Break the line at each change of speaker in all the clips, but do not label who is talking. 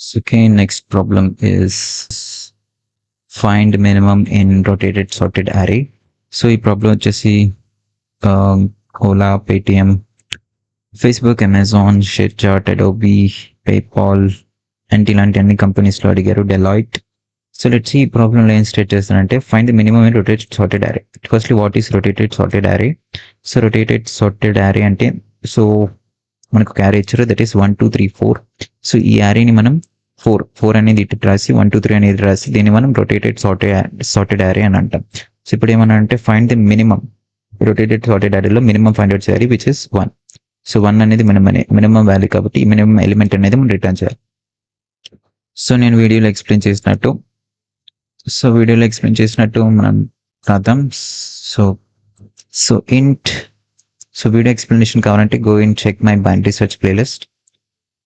So, okay, next problem is find minimum in rotated sorted array. So ఈ problem వచ్చేసి Ola, Paytm, Facebook, Amazon, ShareChat, Adobe, PayPal and ఇలాంటి అన్ని కంపెనీస్లో అడిగారు, Deloitte. So let's ఈ ప్రాబ్లంలో ఏం స్టేట్ చేస్తానంటే find the minimum in rotated sorted array. Firstly what is rotated sorted array? So rotated sorted array అంటే సో మనకు ఒక array ఇచ్చారు, దట్ ఈస్ 1 2 3 4. సో ఈ arrayని మనం ఫోర్ అనేది ఇటు రాసి 1 2 3 అనేది రాసి దీన్ని మనం రొటేటెడ్ సార్టెడ్ array అని అంటాం. సో ఇప్పుడు ఏమన్నా అంటే find the minimum rotated sorted arrayలో మినిమం ఫైండ్ అవుట్ చేయాలి, విచ్ ఇస్ 1. సో 1 అనేది మినిమం వాల్యూ కాబట్టి ఈ మినిమం ఎలిమెంట్ అనేది మనం రిటర్న్ చేయాలి. సో నేను వీడియోలో ఎక్స్ప్లెయిన్ చేసినట్టు మనం రాద్దాం. So int so video explanation కావాలంటే go in check my binary search playlist.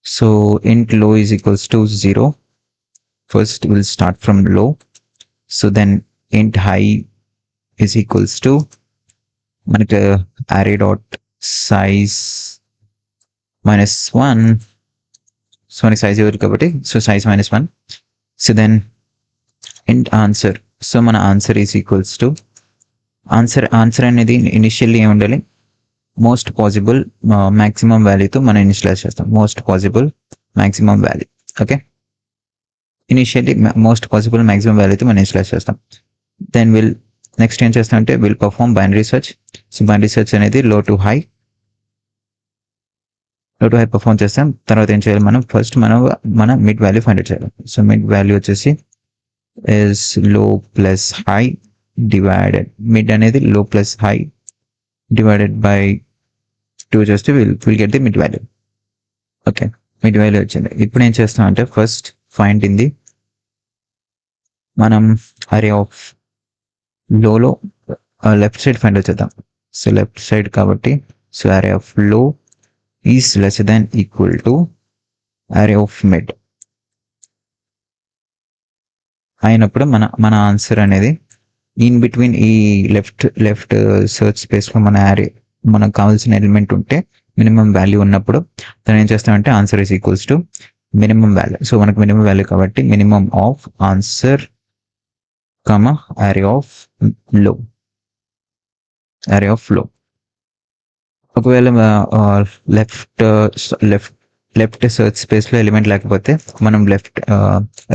So int low is equals to 0. First we'll start from low. So then int high is equals to మనకి array dot size -1. So మనకి size ఎవరు కాబట్టి so size -1. So then int answer. So మన answer is equals to answer అనేది initially ఏమి ఉండాలి, most possible maximum వాల్యూతో మనం ఇనిషియలైజ్ చేస్తాం. Most possible maximum value. Okay, initially most possible maximum వాల్యూతో మనం ఇనిషియలైజ్ చేస్తాం. దెన్ నెక్స్ట్ ఏం చేస్తామంటే will perform binary search. So binary search అనేది లో టు హై పర్ఫార్మ్ చేస్తాం. తర్వాత ఏం చేయాలి, మనం ఫస్ట్ మన మిడ్ వాల్యూ ఫైండ్ అవుట్ చేయాలి. సో మిడ్ వాల్యూ వచ్చేసి is low plus high divided, mid అనేది లో ప్లస్ హై డివైడెడ్ బై 2 చేస్తే will get the mid value. Okay, mid value వచ్చింది. ఇప్పుడు ఏం చేస్తాం అంటే ఫస్ట్ ఫైండ్ ఇన్ ది మనం అరే of low left side find out చేద్దాం. సో లెఫ్ట్ సైడ్ కాబట్టి సో అరే ఆఫ్ లో is less than equal to అరే ఆఫ్ మిడ్ అయినప్పుడు మన ఆన్సర్ అనేది ఇన్ బిట్వీన్ ఈ లెఫ్ట్ సర్చ్ స్పేస్లో మన యారే మనకు కావాల్సిన ఎలిమెంట్ ఉంటే మినిమం వాల్యూ ఉన్నప్పుడు దాన్ని ఏం చేస్తామంటే answer is equals to minimum value. So మనకు మినిమం వాల్యూ కాబట్టి minimum of answer array of low. ఒకవేళ లెఫ్ట్ సర్చ్ స్పేస్లో ఎలిమెంట్ లేకపోతే మనం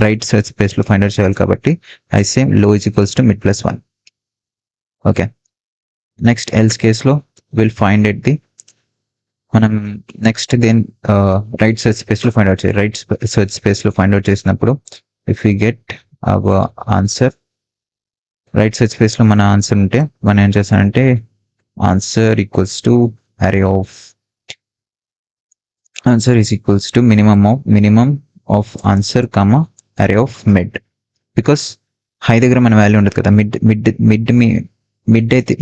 రైట్ సర్చ్ స్పేస్లో ఫైండ్ అవుట్ చేయాలి కాబట్టి I same low is equals to mid plus 1. Okay, next else కేస్లో విల్ ఫైండ్ ఎట్ ది మనం నెక్స్ట్ దెన్ రైట్ సర్చ్ స్పేస్లో ఫైండ్ అవుట్ చేయాలి. రైట్ సర్చ్ స్పేస్లో ఫైండ్ అవుట్ చేసినప్పుడు if you get our answer, right search స్పేస్లో మన answer ఉంటే మనం ఏం చేస్తానంటే answer equals to answer is equals to minimum of answer array of mid. Because high దగ్గర మన వాల్యూ ఉండదు కదా,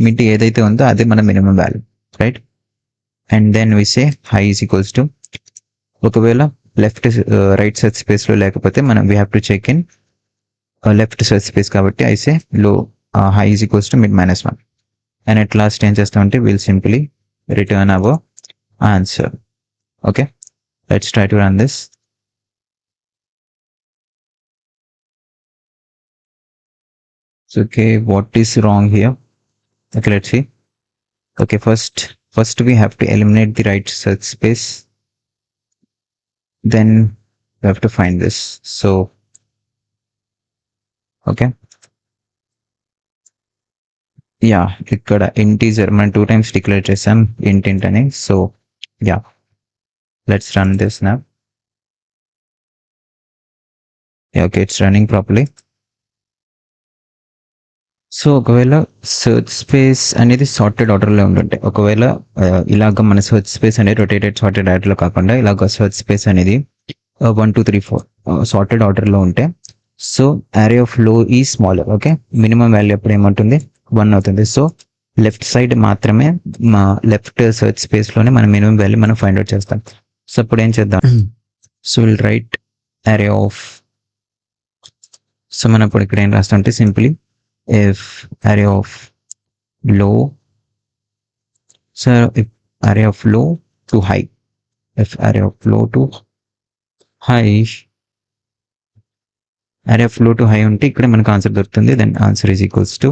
మిడ్ ఏదైతే ఉందో అదే మన minimum value, right? And then we say high is equals to ఒకవేళ రైట్ సర్చ్ స్పేస్లో లేకపోతే మనం we have to check in left search space కాబట్టి I say low high is equals to mid -1. And at last ఏం చేస్తామంటే will simply return our answer. Okay, let's try to run this. So, okay, what is wrong here? Okay, let's see. Okay, first we have to eliminate the right search space. Then we have to find this. So, okay. Yeah, ఇక్కడ integer మనం 2 times declare చేసాం int అని. So, yeah. Let's run this now. Okay, it's running properly. So ఒకవేళ search space అనేది sorted ఆర్డర్లో ఉంటుంటే, ఒకవేళ ఇలాగ మన సర్చ్ స్పేస్ అనేది రొటేటెడ్ సార్టెడ్ ఆర్డర్లో కాకుండా ఇలాగ సర్చ్ స్పేస్ అనేది 1 2 3 4 సార్టెడ్ ఆర్డర్లో ఉంటే సో array of low ఈ స్మాలర్. ఓకే, మినిమం వాల్యూ ఎప్పుడు ఏమంటుంది 1 అవుతుంది. సో లెఫ్ట్ సైడ్ మాత్రమే మా లెఫ్ట్ సర్చ్ స్పేస్లోనే మన మినిమం వాల్యూ మనం ఫైండ్ అవుట్ చేస్తాం. సో అప్పుడు ఏం చేద్దాం, so will write array of, so మనం ఇప్పుడు ఇక్కడ ఏం రాస్తామంటే simply if array of low, so if array of low to high, if array of low to high, array of low to high ఉంటే ఇక్కడ మనకు ఆన్సర్ దొరుకుతుంది. Then answer is equals to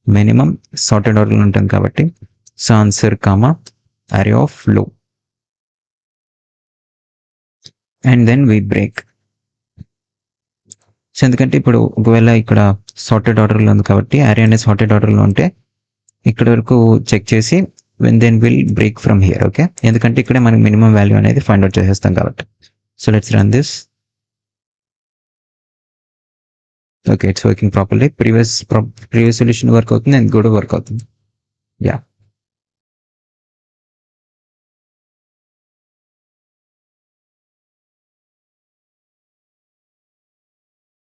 minimum sorted ఆర్డర్లో ఉంటుంది కాబట్టి so answer comma array of low and then we break. So ఎందుకంటే ఇప్పుడు ఒకవేళ ఇక్కడ సార్టెడ్ ఆర్డర్లో ఉంది కాబట్టి అరే అనేది సార్టెడ్ ఆర్డర్లో ఉంటే ఇక్కడ వరకు చెక్ చేసి then will break from here. Okay, ఎందుకంటే ఇక్కడే మనకి మినిమం వాల్యూ అనేది ఫైండ్ అవుట్ చేసేస్తాం కాబట్టి. So let's run this. Okay, it's working properly. Previous solution work అవుతుంది అండ్ కూడా వర్క్ అవుతుంది. యా.